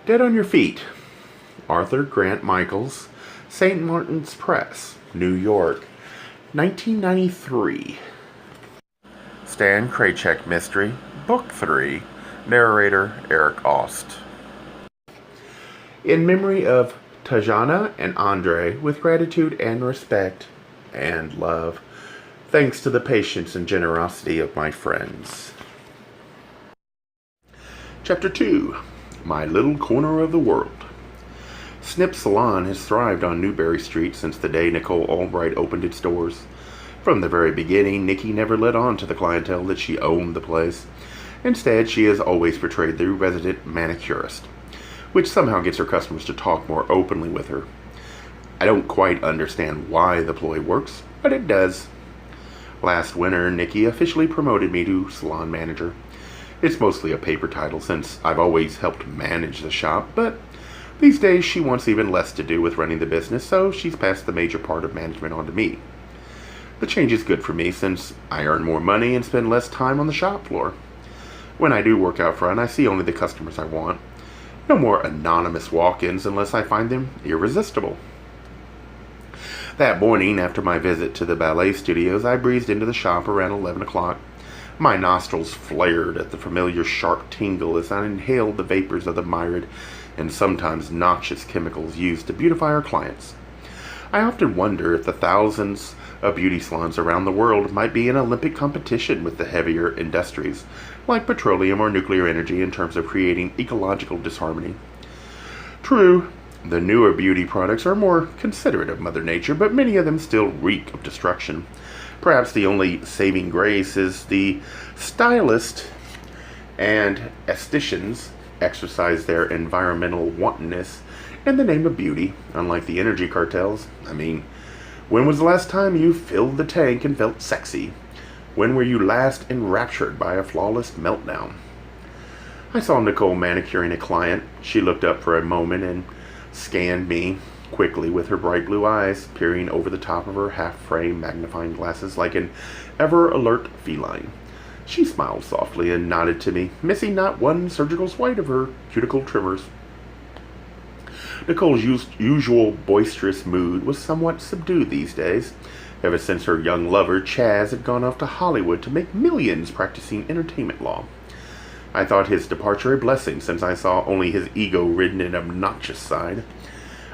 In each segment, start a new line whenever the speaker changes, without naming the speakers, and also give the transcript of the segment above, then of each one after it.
Dead on Your Feet, Arthur Grant Michaels, St. Martin's Press, New York, 1993. Stan Kraychik Mystery, Book 3, narrator Eric Aust. In memory of Tajana and Andre, with gratitude and respect and love, thanks to the patience and generosity of my friends. Chapter 2, My Little Corner of the World. Snip Salon has thrived on Newberry Street since the day Nicole Albright opened its doors. From the very beginning, Nikki never let on to the clientele that she owned the place. Instead, she has always portrayed the resident manicurist, which somehow gets her customers to talk more openly with her. I don't quite understand why the ploy works, but it does. Last winter, Nikki officially promoted me to salon manager. It's mostly a paper title since I've always helped manage the shop, but these days she wants even less to do with running the business, so she's passed the major part of management on to me. The change is good for me since I earn more money and spend less time on the shop floor. When I do work out front, I see only the customers I want. No more anonymous walk-ins unless I find them irresistible. That morning, after my visit to the ballet studios, I breezed into the shop around 11 o'clock. My nostrils flared at the familiar sharp tingle as I inhaled the vapors of the myriad and sometimes noxious chemicals used to beautify our clients. I often wonder if the thousands of beauty salons around the world might be in Olympic competition with the heavier industries, like petroleum or nuclear energy, in terms of creating ecological disharmony. True, the newer beauty products are more considerate of Mother Nature, but many of them still reek of destruction. Perhaps the only saving grace is the stylist and estheticians exercise their environmental wantonness in the name of beauty, unlike the energy cartels. I mean, when was the last time you filled the tank and felt sexy? When were you last enraptured by a flawless meltdown? I saw Nicole manicuring a client. She looked up for a moment and scanned me quickly with her bright blue eyes, peering over the top of her half-frame magnifying glasses like an ever-alert feline. She smiled softly and nodded to me, missing not one surgical swipe of her cuticle trimmers. Nicole's usual boisterous mood was somewhat subdued these days. Ever since her young lover, Chaz, had gone off to Hollywood to make millions practicing entertainment law. I thought his departure a blessing, since I saw only his ego-ridden and obnoxious side.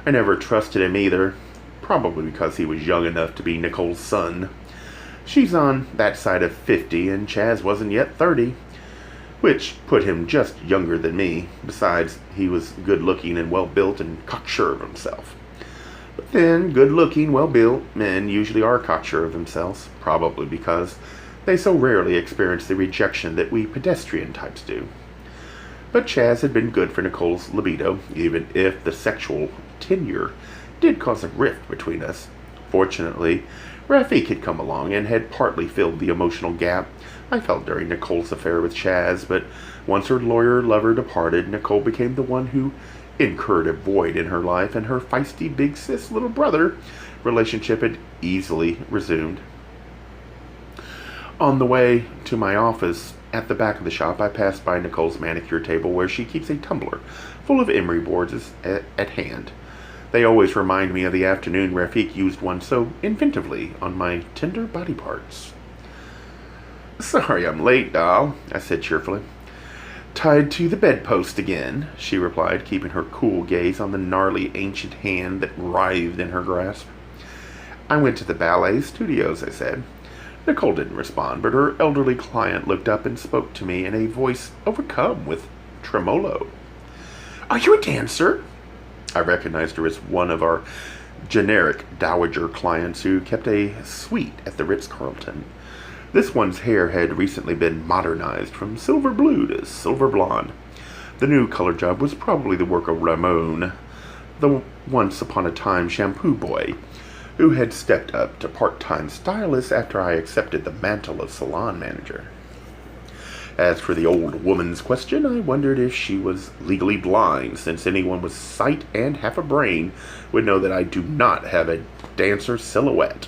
I never trusted him either, probably because he was young enough to be Nicole's son. She's on that side of 50, and Chaz wasn't yet 30, which put him just younger than me. Besides, he was good-looking and well-built and cocksure of himself. But then, good-looking, well-built men usually are cocksure of themselves, probably because they so rarely experience the rejection that we pedestrian types do. But Chaz had been good for Nicole's libido, even if the sexual tenure did cause a rift between us. Fortunately, Rafik had come along and had partly filled the emotional gap I felt during Nicole's affair with Chaz, but once her lawyer lover departed, Nicole became the one who incurred a void in her life, and her feisty big sis little brother relationship had easily resumed. On the way to my office at the back of the shop, I passed by Nicole's manicure table where she keeps a tumbler full of emery boards at hand. They always remind me of the afternoon Rafik used one so inventively on my tender body parts. "Sorry I'm late, doll," I said cheerfully. "Tied to the bedpost again," she replied, keeping her cool gaze on the gnarly ancient hand that writhed in her grasp. "I went to the ballet studios," I said. Nicole didn't respond, but her elderly client looked up and spoke to me in a voice overcome with tremolo. "Are you a dancer?" I recognized her as one of our generic dowager clients who kept a suite at the Ritz-Carlton. This one's hair had recently been modernized from silver blue to silver blonde. The new color job was probably the work of Ramon, the once-upon-a-time shampoo boy, who had stepped up to part-time stylist after I accepted the mantle of salon manager. As for the old woman's question, I wondered if she was legally blind, since anyone with sight and half a brain would know that I do not have a dancer silhouette.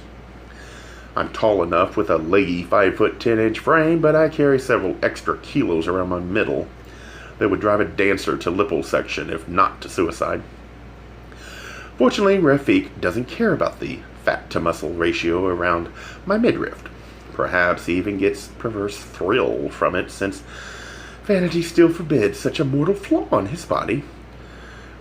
I'm tall enough with a leggy 5'10" frame, but I carry several extra kilos around my middle. that would drive a dancer to liposuction, if not to suicide. Fortunately, Rafik doesn't care about the fat-to-muscle ratio around my midriff. Perhaps he even gets perverse thrill from it, since vanity still forbids such a mortal flaw in his body.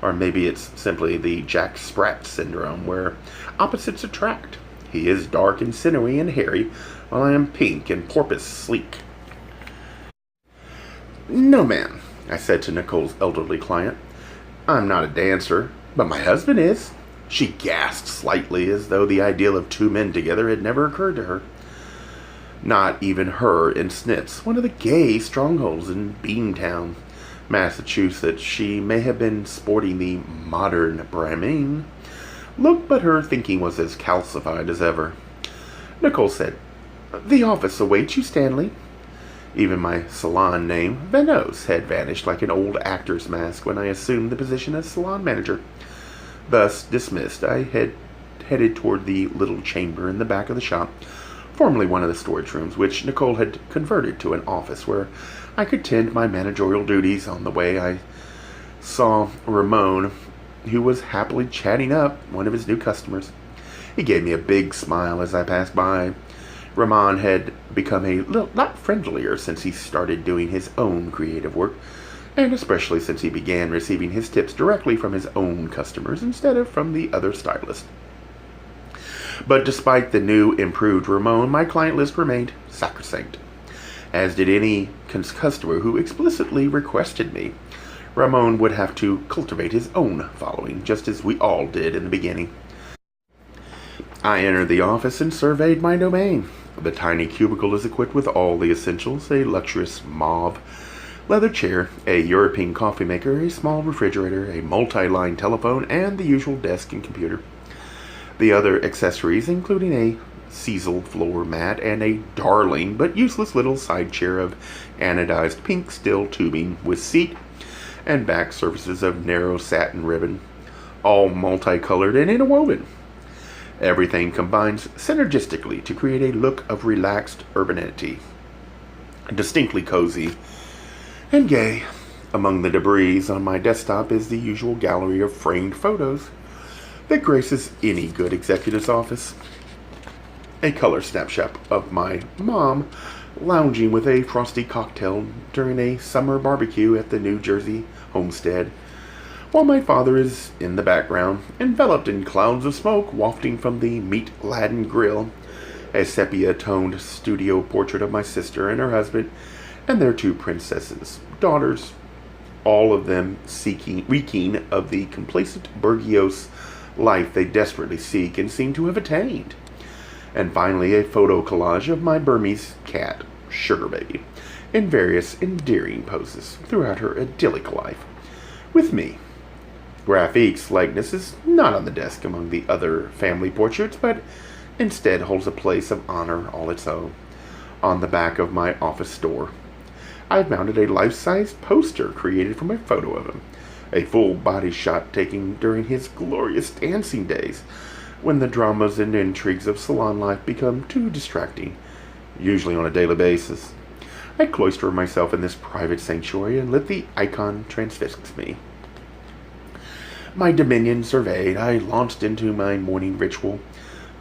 Or maybe it's simply the Jack Sprat syndrome, where opposites attract. He is dark and sinewy and hairy, while I am pink and porpoise sleek. "No, ma'am," I said to Nicole's elderly client. "I'm not a dancer, but my husband is." She gasped slightly, as though the ideal of two men together had never occurred to her. Not even her in Snips, one of the gay strongholds in Beantown, Massachusetts. She may have been sporting the modern Brahmin look, but her thinking was as calcified as ever. Nicole said, "The office awaits you, Stanley." Even my salon name, Vanos, had vanished like an old actor's mask when I assumed the position as salon manager. Thus dismissed, I headed toward the little chamber in the back of the shop, formerly one of the storage rooms, which Nicole had converted to an office where I could tend my managerial duties. On the way, I saw Ramon, who was happily chatting up one of his new customers. He gave me a big smile as I passed by. Ramon had become a lot friendlier since he started doing his own creative work, and especially since he began receiving his tips directly from his own customers instead of from the other stylist. But despite the new, improved Ramon, my client list remained sacrosanct, as did any customer who explicitly requested me. Ramon would have to cultivate his own following, just as we all did in the beginning. I entered the office and surveyed my domain. The tiny cubicle is equipped with all the essentials: a luxurious mauve leather chair, a European coffee maker, a small refrigerator, a multi-line telephone, and the usual desk and computer. The other accessories, including a sisal floor mat and a darling but useless little side chair of anodized pink steel tubing with seat and back surfaces of narrow satin ribbon, all multicolored and interwoven. Everything combines synergistically to create a look of relaxed urbanity, distinctly cozy and gay. Among the debris on my desktop is the usual gallery of framed photos that graces any good executive's office. A color snapshot of my mom lounging with a frosty cocktail during a summer barbecue at the New Jersey homestead, while my father is in the background, enveloped in clouds of smoke wafting from the meat-laden grill. A sepia-toned studio portrait of my sister and her husband and their two princesses, daughters, all of them reeking of the complacent Burgos life they desperately seek and seem to have attained. And finally, a photo collage of my Burmese cat, Sugar Baby, in various endearing poses throughout her idyllic life with me. Rafik's likeness is not on the desk among the other family portraits, but instead holds a place of honor all its own. On the back of my office door, I've mounted a life-size poster created from a photo of him, a full-body shot taken during his glorious dancing days, when the dramas and intrigues of salon life become too distracting, usually on a daily basis. I cloister myself in this private sanctuary and let the icon transfix me. My dominion surveyed, I launched into my morning ritual: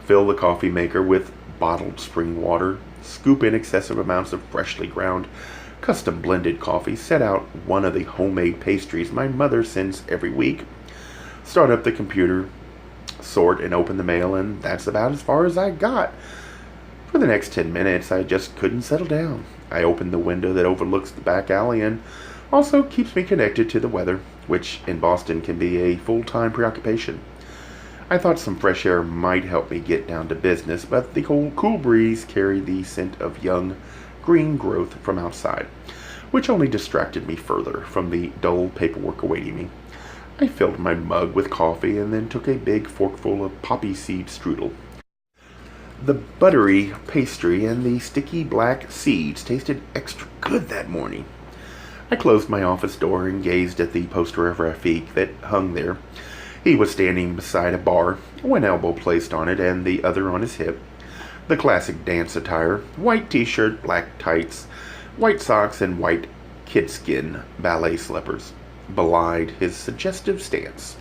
fill the coffee maker with bottled spring water, scoop in excessive amounts of freshly ground, custom blended coffee, set out one of the homemade pastries my mother sends every week, start up the computer, sort and open the mail, and that's about as far as I got. For the next 10 minutes, I just couldn't settle down. I opened the window that overlooks the back alley and also keeps me connected to the weather, which in Boston can be a full-time preoccupation. I thought some fresh air might help me get down to business, but the cool breeze carried the scent of young green growth from outside, which only distracted me further from the dull paperwork awaiting me. I filled my mug with coffee and then took a big forkful of poppy seed strudel. The buttery pastry and the sticky black seeds tasted extra good that morning. I closed my office door and gazed at the poster of Rafik that hung there. He was standing beside a bar, one elbow placed on it and the other on his hip. The classic dance attire: white t-shirt, black tights, white socks, and white kidskin ballet slippers belied his suggestive stance.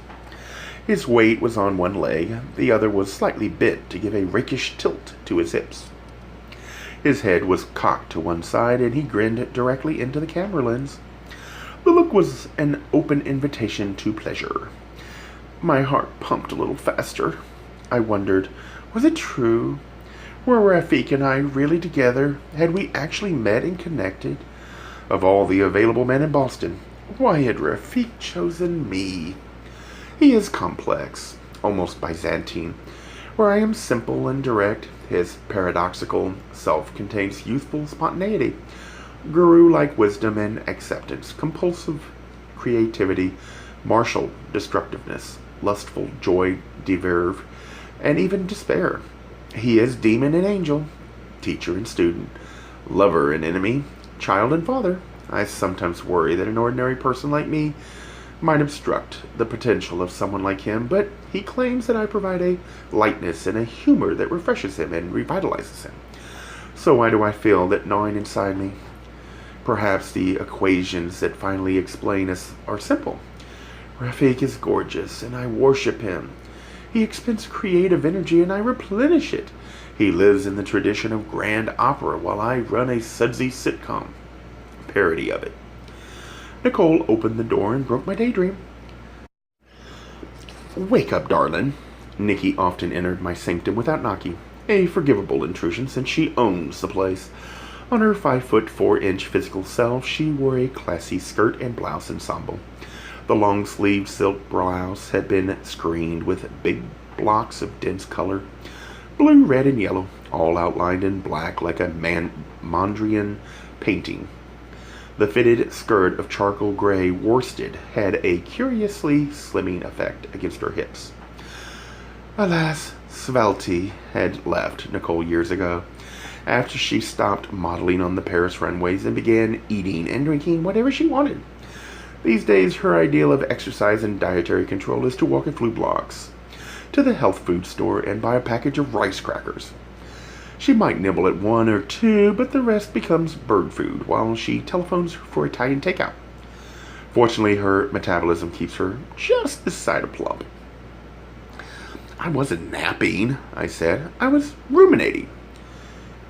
His weight was on one leg, the other was slightly bent to give a rakish tilt to his hips. His head was cocked to one side, and he grinned directly into the camera lens. The look was an open invitation to pleasure. My heart pumped a little faster. I wondered, was it true? Were Rafik and I really together? Had we actually met and connected? Of all the available men in Boston, why had Rafik chosen me? He is complex, almost Byzantine. Where I am simple and direct, his paradoxical self contains youthful spontaneity, guru-like wisdom and acceptance, compulsive creativity, martial destructiveness, lustful joy, verve, and even despair. He is demon and angel, teacher and student, lover and enemy, child and father. I sometimes worry that an ordinary person like me might obstruct the potential of someone like him, but he claims that I provide a lightness and a humor that refreshes him and revitalizes him. So why do I feel that gnawing inside me? Perhaps the equations that finally explain us are simple. Rafik is gorgeous, and I worship him. He expends creative energy, and I replenish it. He lives in the tradition of grand opera, while I run a sudsy sitcom parody of it. Nicole opened the door and broke my daydream. "Wake up, darling." Nikki often entered my sanctum without knocking, a forgivable intrusion since she owns the place. On her 5'4" physical self, she wore a classy skirt and blouse ensemble. The long-sleeved silk blouse had been screened with big blocks of dense color, blue, red, and yellow, all outlined in black like a Mondrian painting. The fitted skirt of charcoal gray worsted had a curiously slimming effect against her hips. Alas, Svelti had left Nicole years ago, after she stopped modeling on the Paris runways and began eating and drinking whatever she wanted. These days, her ideal of exercise and dietary control is to walk a few blocks to the health food store and buy a package of rice crackers. She might nibble at one or two, but the rest becomes bird food while she telephones for Italian takeout. Fortunately, her metabolism keeps her just this side of plump. "I wasn't napping," I said. "I was ruminating."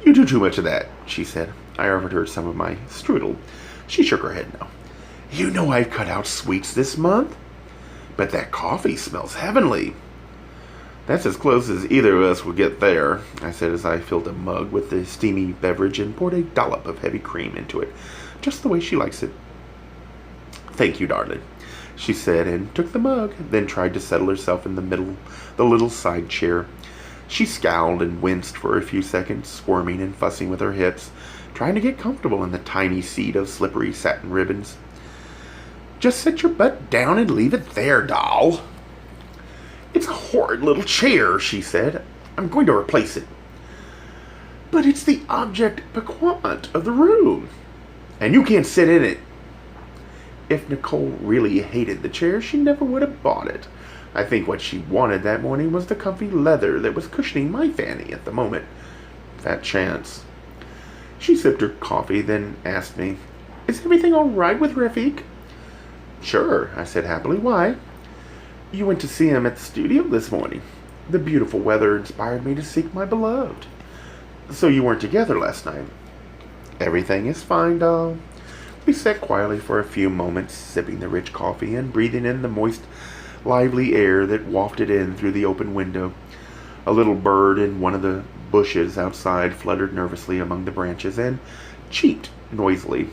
"You do too much of that," she said. I offered her some of my strudel. She shook her head no. "You know I've cut out sweets this month. But that coffee smells heavenly." "That's as close as either of us will get there," I said as I filled a mug with the steamy beverage and poured a dollop of heavy cream into it, just the way she likes it. "Thank you, darling," she said, and took the mug, then tried to settle herself in the little side chair. She scowled and winced for a few seconds, squirming and fussing with her hips, trying to get comfortable in the tiny seat of slippery satin ribbons. "Just sit your butt down and leave it there, doll." "It's a horrid little chair," she said. "I'm going to replace it." "But it's the object piquant of the room." "And you can't sit in it." If Nicole really hated the chair, she never would have bought it. I think what she wanted that morning was the comfy leather that was cushioning my fanny at the moment. Fat chance. She sipped her coffee, then asked me, "Is everything all right with Rafik?" "Sure," I said happily. "Why?" "You went to see him at the studio this morning. The beautiful weather inspired me to seek my beloved." "So you weren't together last night?" "Everything is fine, doll." We sat quietly for a few moments, sipping the rich coffee and breathing in the moist, lively air that wafted in through the open window. A little bird in one of the bushes outside fluttered nervously among the branches and cheeped noisily.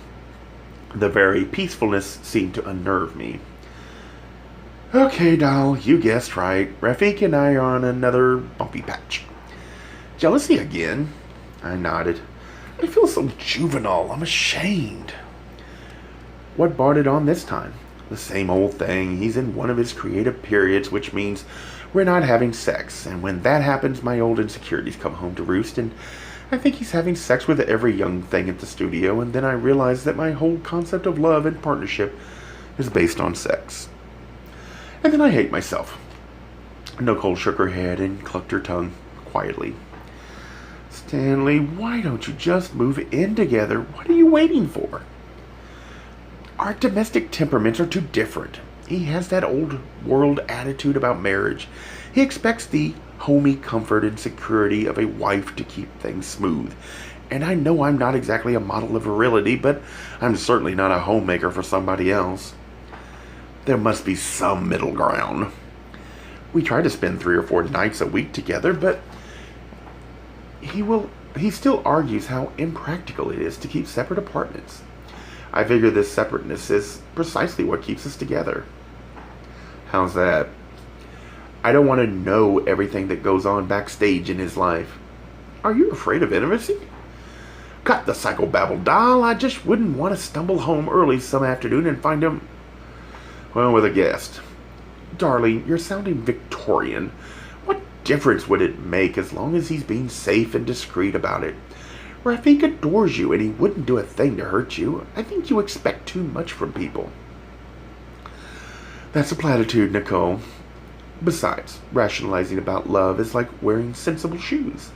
The very peacefulness seemed to unnerve me. "Okay, doll, you guessed right. Rafik and I are on another bumpy patch." "Jealousy again?" I nodded. "I feel so juvenile. I'm ashamed." "What brought it on this time?" "The same old thing. He's in one of his creative periods, which means we're not having sex. And when that happens, my old insecurities come home to roost, and I think he's having sex with every young thing at the studio, and then I realize that my whole concept of love and partnership is based on sex. And then I hate myself." Nicole shook her head and clucked her tongue quietly. "Stanley, why don't you just move in together? What are you waiting for?" Our domestic temperaments are too different. He has that old world attitude about marriage. He expects the homey comfort and security of a wife to keep things smooth. And I know I'm not exactly a model of virility, but I'm certainly not a homemaker for somebody else. There must be some middle ground. We try to spend 3 or 4 nights a week together, but he still argues how impractical it is to keep separate apartments. I figure this separateness is precisely what keeps us together. How's that? I don't want to know everything that goes on backstage in his life. Are you afraid of intimacy? Cut the psychobabble, doll. I just wouldn't want to stumble home early some afternoon and find him, well, with a guest. Darling, you're sounding Victorian. What difference would it make as long as he's being safe and discreet about it? Rafik adores you and he wouldn't do a thing to hurt you. I think you expect too much from people. That's a platitude, Nicole. Besides, rationalizing about love is like wearing sensible shoes.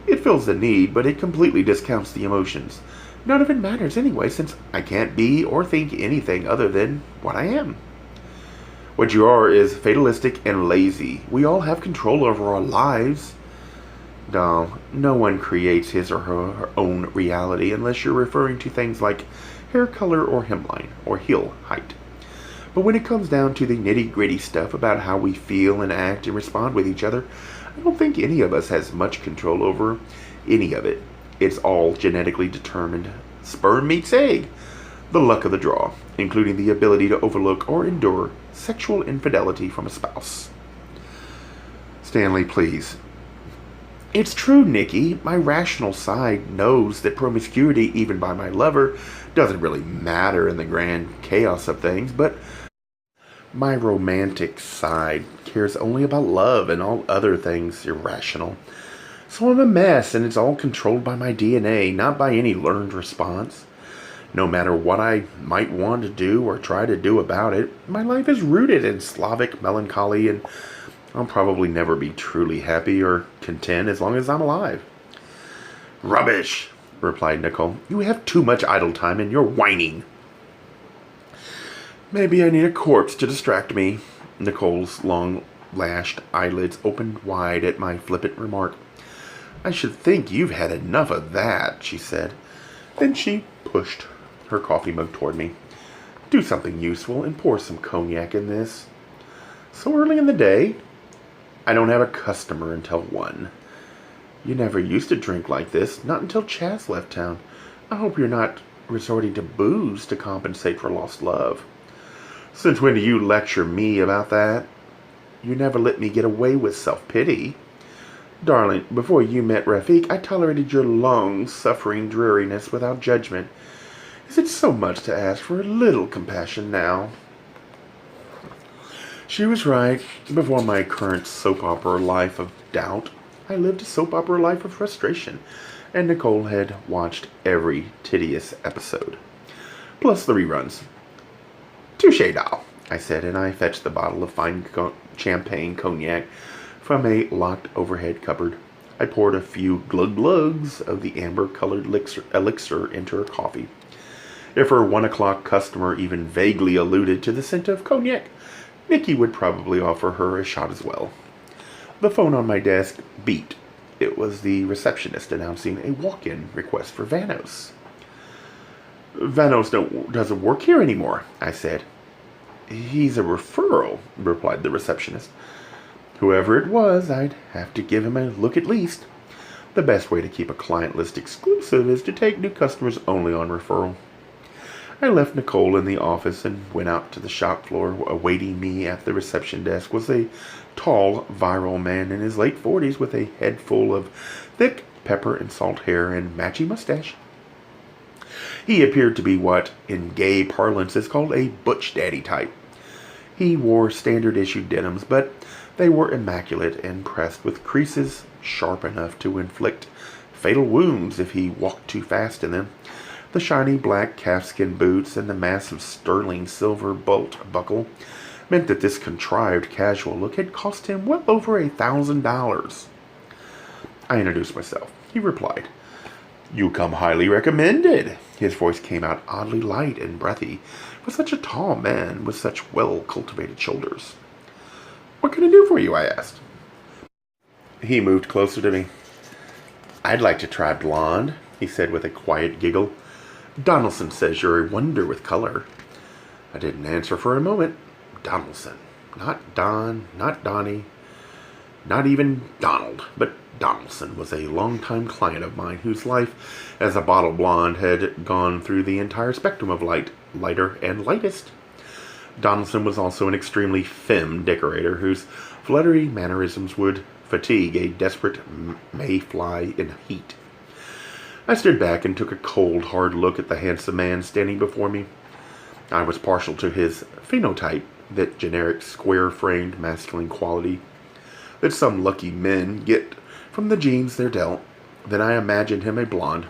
It fills the need, but it completely discounts the emotions. None of it matters anyway, since I can't be or think anything other than what I am. What you are is fatalistic and lazy. We all have control over our lives. No one creates his or her own reality unless you're referring to things like hair color or hemline or heel height. But when it comes down to the nitty-gritty stuff about how we feel and act and respond with each other, I don't think any of us has much control over any of it. It's all genetically determined. Sperm meets egg. The luck of the draw, including the ability to overlook or endure sexual infidelity from a spouse. Stanley, please. It's true, Nikki. My rational side knows that promiscuity, even by my lover, doesn't really matter in the grand chaos of things, but my romantic side cares only about love and all other things irrational. So I'm a mess, and it's all controlled by my DNA, not by any learned response. No matter what I might want to do or try to do about it, my life is rooted in Slavic melancholy, and I'll probably never be truly happy or content as long as I'm alive. Rubbish, replied Nicole. You have too much idle time and you're whining. Maybe I need a corpse to distract me. Nicole's long-lashed eyelids opened wide at my flippant remark. I should think you've had enough of that, she said. Then she pushed her coffee mug toward me. Do something useful and pour some cognac in this. So early in the day? I don't have a customer until 1. You never used to drink like this, not until Chaz left town. I hope you're not resorting to booze to compensate for lost love. Since when do you lecture me about that? You never let me get away with self-pity. Darling, before you met Rafik, I tolerated your long-suffering dreariness without judgment. Is it so much to ask for a little compassion now? She was right. Before my current soap opera life of doubt, I lived a soap opera life of frustration, and Nicole had watched every tedious episode, plus the reruns. Touché, doll, I said, and I fetched the bottle of fine champagne cognac from a locked overhead cupboard. I poured a few glug-glugs of the amber-colored elixir into her coffee. If her 1 o'clock customer even vaguely alluded to the scent of cognac, Nikki would probably offer her a shot as well. The phone on my desk beeped. It was the receptionist announcing a walk-in request for Vanos. Vanos doesn't work here anymore, I said. He's a referral, replied the receptionist. Whoever it was, I'd have to give him a look at least. The best way to keep a client list exclusive is to take new customers only on referral. I left Nicole in the office and went out to the shop floor. Awaiting me at the reception desk was a tall, virile man in his late 40s with a head full of thick pepper and salt hair and matchy mustache. He appeared to be what, in gay parlance, is called a butch daddy type. He wore standard-issue denims, but they were immaculate and pressed with creases sharp enough to inflict fatal wounds if he walked too fast in them. The shiny black calfskin boots and the massive sterling silver bolt buckle meant that this contrived casual look had cost him well over $1,000. I introduced myself. He replied, "You come highly recommended." His voice came out oddly light and breathy for such a tall man with such well-cultivated shoulders. "What can I do for you?" I asked. He moved closer to me. "I'd like to try blonde," he said with a quiet giggle. "Donaldson says you're a wonder with color." I didn't answer for a moment. Donaldson. Not Don, not Donnie, not even Donald, but Donaldson was a longtime client of mine whose life as a bottle blonde had gone through the entire spectrum of light, lighter, and lightest. Donaldson was also an extremely femme decorator whose fluttery mannerisms would fatigue a desperate mayfly in heat. I stood back and took a cold, hard look at the handsome man standing before me. I was partial to his phenotype, that generic square-framed masculine quality that some lucky men get from the genes they're dealt. Then I imagined him a blonde.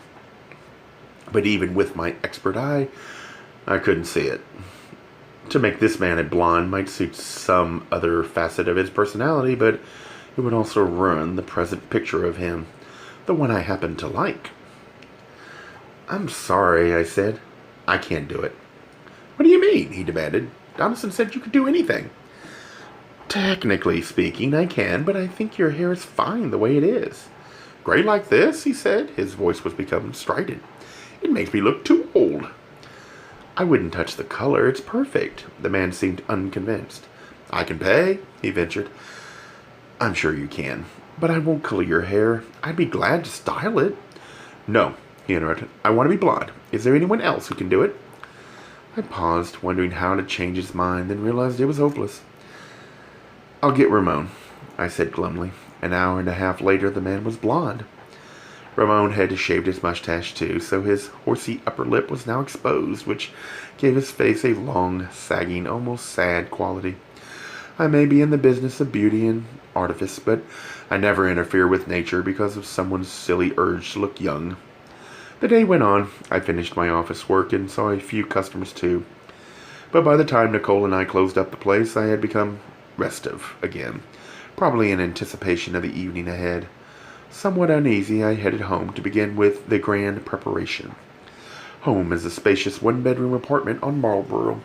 But even with my expert eye, I couldn't see it. To make this man a blonde might suit some other facet of his personality, but it would also ruin the present picture of him, the one I happen to like. "I'm sorry," I said. "I can't do it." "What do you mean?" he demanded. "Donaldson said you could do anything." "Technically speaking, I can, but I think your hair is fine the way it is." "Gray like this?" he said. His voice was becoming strident. "It makes me look too old." "I wouldn't touch the color. It's perfect." The man seemed unconvinced. "I can pay," he ventured. "I'm sure you can, but I won't color your hair. I'd be glad to style it." "No," he interrupted. "I want to be blonde. Is there anyone else who can do it?" I paused, wondering how to change his mind, then realized it was hopeless. "I'll get Ramon," I said glumly. An hour and a half later, the man was blonde. Ramon had shaved his mustache too, so his horsey upper lip was now exposed, which gave his face a long, sagging, almost sad quality. I may be in the business of beauty and artifice, but I never interfere with nature because of someone's silly urge to look young. The day went on. I finished my office work and saw a few customers too. But by the time Nicole and I closed up the place, I had become restive again, probably in anticipation of the evening ahead. Somewhat uneasy, I headed home to begin with the grand preparation. Home is a spacious one-bedroom apartment on Marlborough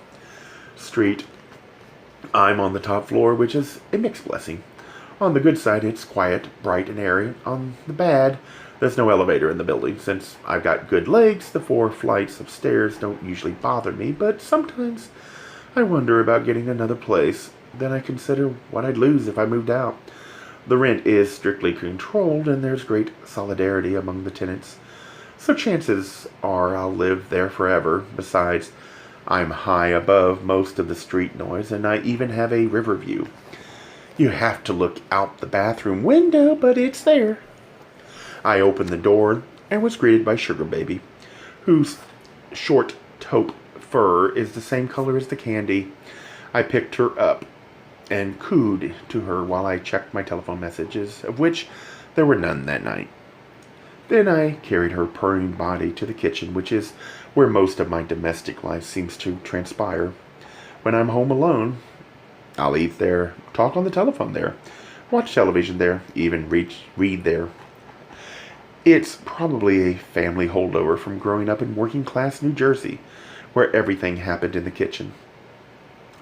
Street. I'm on the top floor, which is a mixed blessing. On the good side, it's quiet, bright, and airy. On the bad, there's no elevator in the building. Since I've got good legs, the 4 flights of stairs don't usually bother me, but sometimes I wonder about getting another place. Then I consider what I'd lose if I moved out. The rent is strictly controlled, and there's great solidarity among the tenants, so chances are I'll live there forever. Besides, I'm high above most of the street noise, and I even have a river view. You have to look out the bathroom window, but it's there. I opened the door and was greeted by Sugar Baby, whose short taupe fur is the same color as the candy. I picked her up and cooed to her while I checked my telephone messages, of which there were none that night. Then I carried her purring body to the kitchen, which is where most of my domestic life seems to transpire. When I'm home alone, I'll eat there, talk on the telephone there, watch television there, even read there. It's probably a family holdover from growing up in working-class New Jersey, where everything happened in the kitchen.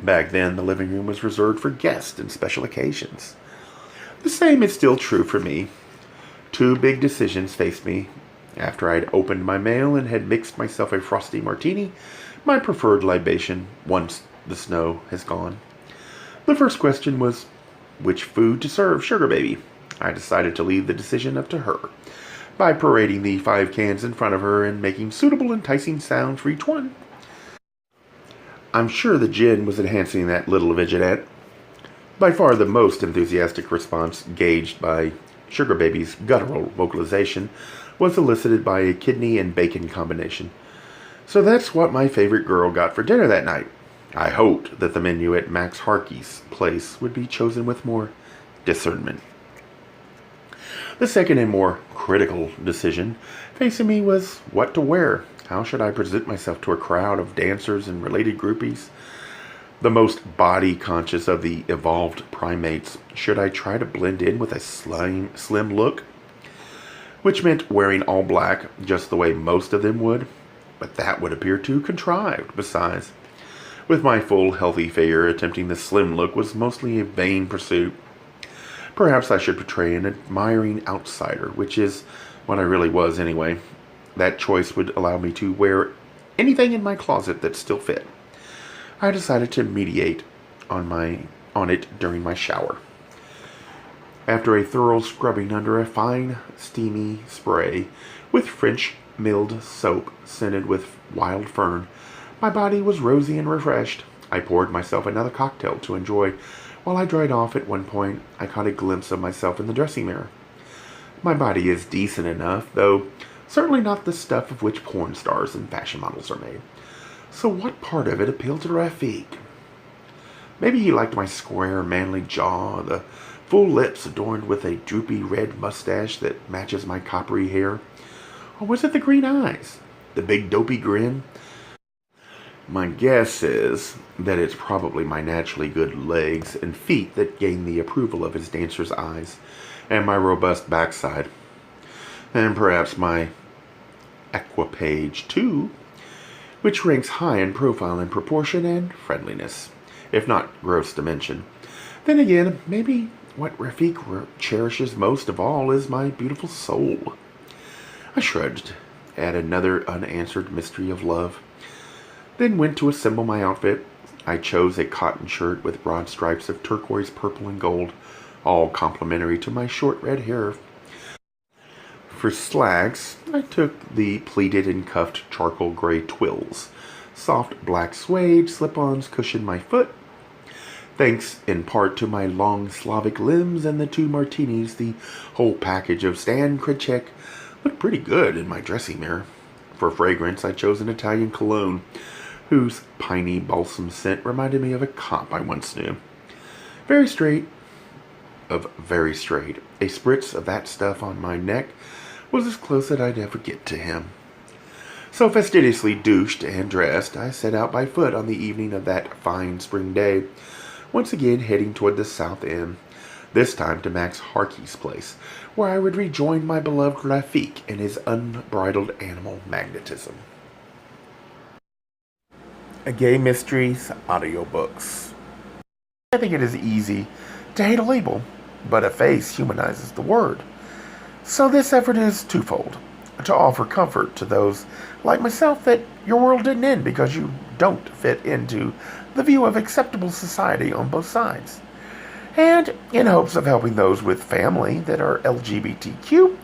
Back then, the living room was reserved for guests and special occasions. The same is still true for me. 2 big decisions faced me. After I'd opened my mail and had mixed myself a frosty martini, my preferred libation, once the snow has gone. The first question was, which food to serve Sugar Baby? I decided to leave the decision up to her, by parading the 5 cans in front of her and making suitable, enticing sounds for each one. I'm sure the gin was enhancing that little vigilante. By far the most enthusiastic response, gauged by Sugar Baby's guttural vocalization, was elicited by a kidney and bacon combination. So that's what my favorite girl got for dinner that night. I hoped that the menu at Max Harkey's place would be chosen with more discernment. The second and more critical decision facing me was what to wear. How should I present myself to a crowd of dancers and related groupies? The most body-conscious of the evolved primates, should I try to blend in with a slim look? Which meant wearing all black, just the way most of them would. but that would appear too contrived. Besides, with my full, healthy figure, attempting the slim look was mostly a vain pursuit. Perhaps I should portray an admiring outsider, which is what I really was anyway. That choice would allow me to wear anything in my closet that still fit. I decided to meditate on it during my shower. After a thorough scrubbing under a fine, steamy spray with French milled soap scented with wild fern, my body was rosy and refreshed. I poured myself another cocktail to enjoy. While I dried off at one point, I caught a glimpse of myself in the dressing mirror. My body is decent enough, though certainly not the stuff of which porn stars and fashion models are made. So what part of it appealed to Rafik? Maybe he liked my square, manly jaw, the full lips adorned with a droopy red mustache that matches my coppery hair. Or was it the green eyes? The big dopey grin? My guess is that it's probably my naturally good legs and feet that gain the approval of his dancer's eyes, and my robust backside. And perhaps my equipage, too, which ranks high in profile in proportion and friendliness, if not gross dimension. Then again, maybe what Rafik cherishes most of all is my beautiful soul. I shrugged at another unanswered mystery of love, then went to assemble my outfit. I chose a cotton shirt with broad stripes of turquoise, purple, and gold, all complementary to my short red hair. For slacks, I took the pleated and cuffed charcoal gray twills. Soft black suede slip-ons cushioned my foot. Thanks in part to my long Slavic limbs and the 2 martinis, the whole package of Stan Kraychik looked pretty good in my dressing mirror. For fragrance, I chose an Italian cologne, whose piney balsam scent reminded me of a cop I once knew. Very straight. A spritz of that stuff on my neck was as close as I'd ever get to him. So fastidiously douched and dressed, I set out by foot on the evening of that fine spring day, once again heading toward the South End, this time to Max Harkey's place, where I would rejoin my beloved Rafik in his unbridled animal magnetism. Gay Mysteries audiobooks. I think it is easy to hate a label, but a face humanizes the word. So this effort is twofold: to offer comfort to those like myself that your world didn't end because you don't fit into the view of acceptable society on both sides, and in hopes of helping those with family that are LGBTQ,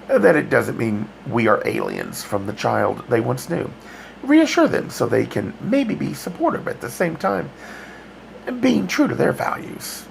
that it doesn't mean we are aliens from the child they once knew. Reassure them so they can maybe be supportive at the same time, being true to their values.